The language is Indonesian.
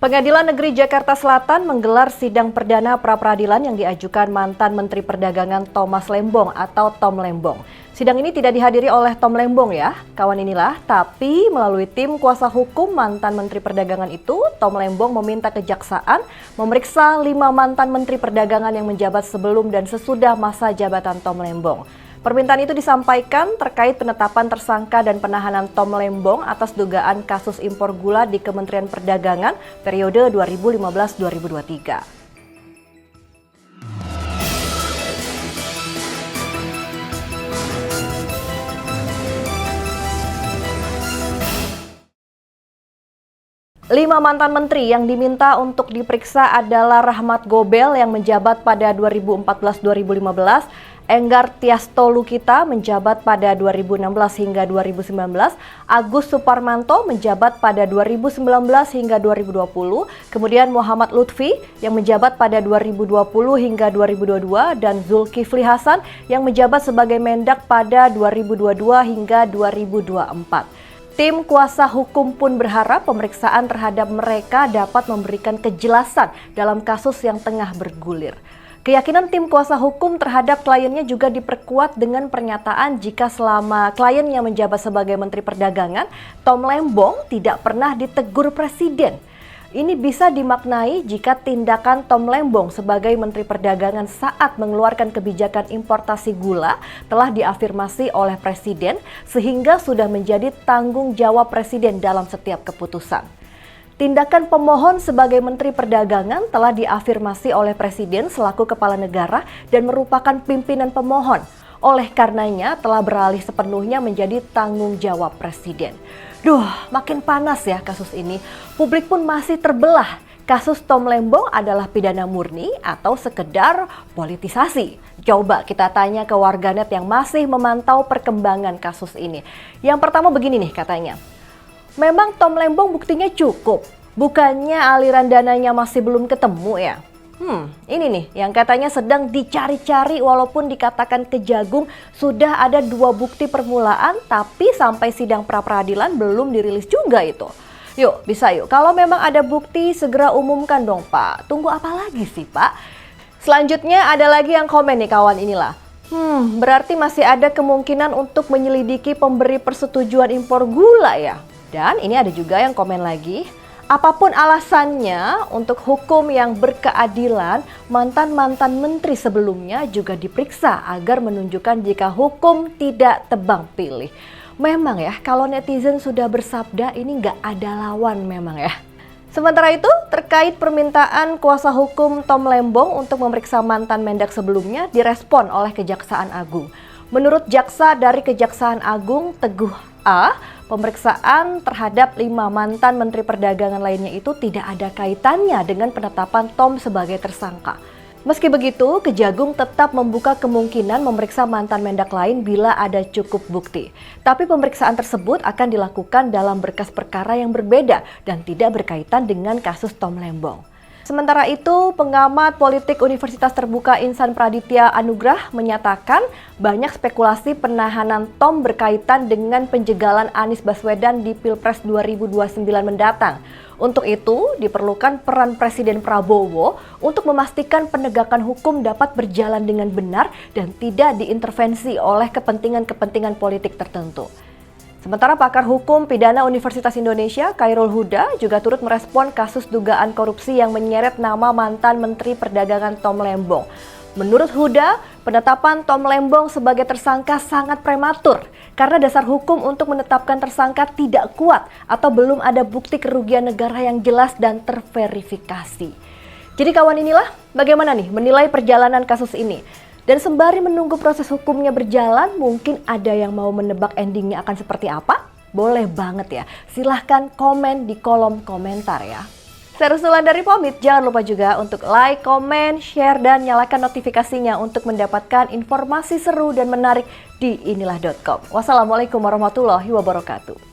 Pengadilan Negeri Jakarta Selatan menggelar sidang perdana pra-peradilan yang diajukan mantan Menteri Perdagangan Thomas Lembong atau Tom Lembong. Sidang ini tidak dihadiri oleh Tom Lembong ya, kawan inilah, tapi melalui tim kuasa hukum mantan Menteri Perdagangan itu, Tom Lembong meminta kejaksaan memeriksa 5 mantan Menteri Perdagangan yang menjabat sebelum dan sesudah masa jabatan Tom Lembong. Permintaan itu disampaikan terkait penetapan tersangka dan penahanan Tom Lembong atas dugaan kasus impor gula di Kementerian Perdagangan periode 2015-2023. Lima mantan menteri yang diminta untuk diperiksa adalah Rahmat Gobel yang menjabat pada 2014-2015, Enggar Tiastolukita menjabat pada 2016 hingga 2019, Agus Suparmanto menjabat pada 2019 hingga 2020, kemudian Muhammad Lutfi yang menjabat pada 2020 hingga 2022, dan Zulkifli Hasan yang menjabat sebagai Mendak pada 2022 hingga 2024. Tim kuasa hukum pun berharap pemeriksaan terhadap mereka dapat memberikan kejelasan dalam kasus yang tengah bergulir. Keyakinan tim kuasa hukum terhadap kliennya juga diperkuat dengan pernyataan jika selama kliennya menjabat sebagai Menteri Perdagangan, Tom Lembong tidak pernah ditegur Presiden. Ini bisa dimaknai jika tindakan Tom Lembong sebagai Menteri Perdagangan saat mengeluarkan kebijakan importasi gula telah diafirmasi oleh Presiden sehingga sudah menjadi tanggung jawab Presiden dalam setiap keputusan. Tindakan pemohon sebagai Menteri Perdagangan telah diafirmasi oleh Presiden selaku Kepala Negara dan merupakan pimpinan pemohon. Oleh karenanya telah beralih sepenuhnya menjadi tanggung jawab Presiden. Makin panas ya kasus ini. Publik pun masih terbelah. Kasus Tom Lembong adalah pidana murni atau sekedar politisasi? Coba kita tanya ke warganet yang masih memantau perkembangan kasus ini. Yang pertama begini nih katanya. Memang Tom Lembong buktinya cukup. Bukannya aliran dananya masih belum ketemu ya? Ini nih yang katanya sedang dicari-cari walaupun dikatakan Kejagung sudah ada 2 bukti permulaan tapi sampai sidang pra-peradilan belum dirilis juga itu. Yuk bisa yuk, kalau memang ada bukti segera umumkan dong Pak. Tunggu apa lagi sih Pak? Selanjutnya ada lagi yang komen nih kawan inilah. Berarti masih ada kemungkinan untuk menyelidiki pemberi persetujuan impor gula ya? Dan ini ada juga yang komen lagi. Apapun alasannya, untuk hukum yang berkeadilan, mantan-mantan menteri sebelumnya juga diperiksa agar menunjukkan jika hukum tidak tebang pilih. Memang ya, kalau netizen sudah bersabda ini nggak ada lawan memang ya. Sementara itu, terkait permintaan kuasa hukum Tom Lembong untuk memeriksa mantan Mendak sebelumnya direspon oleh Kejaksaan Agung. Menurut jaksa dari Kejaksaan Agung Teguh A, pemeriksaan terhadap 5 mantan Menteri Perdagangan lainnya itu tidak ada kaitannya dengan penetapan Tom sebagai tersangka. Meski begitu, Kejagung tetap membuka kemungkinan memeriksa mantan Mendak lain bila ada cukup bukti. Tapi pemeriksaan tersebut akan dilakukan dalam berkas perkara yang berbeda dan tidak berkaitan dengan kasus Tom Lembong. Sementara itu, pengamat politik Universitas Terbuka Insan Praditya Anugrah menyatakan banyak spekulasi penahanan Tom berkaitan dengan penjegalan Anies Baswedan di Pilpres 2029 mendatang. Untuk itu, diperlukan peran Presiden Prabowo untuk memastikan penegakan hukum dapat berjalan dengan benar dan tidak diintervensi oleh kepentingan-kepentingan politik tertentu. Sementara pakar hukum pidana Universitas Indonesia, Khairul Huda, juga turut merespon kasus dugaan korupsi yang menyeret nama mantan Menteri Perdagangan Tom Lembong. Menurut Huda, penetapan Tom Lembong sebagai tersangka sangat prematur karena dasar hukum untuk menetapkan tersangka tidak kuat atau belum ada bukti kerugian negara yang jelas dan terverifikasi. Jadi kawan inilah bagaimana nih menilai perjalanan kasus ini? Dan sembari menunggu proses hukumnya berjalan, mungkin ada yang mau menebak endingnya akan seperti apa? Boleh banget ya, silahkan komen di kolom komentar ya. Saya Rusulan dari pamit, jangan lupa juga untuk like, komen, share, dan nyalakan notifikasinya untuk mendapatkan informasi seru dan menarik di inilah.com. Wassalamualaikum warahmatullahi wabarakatuh.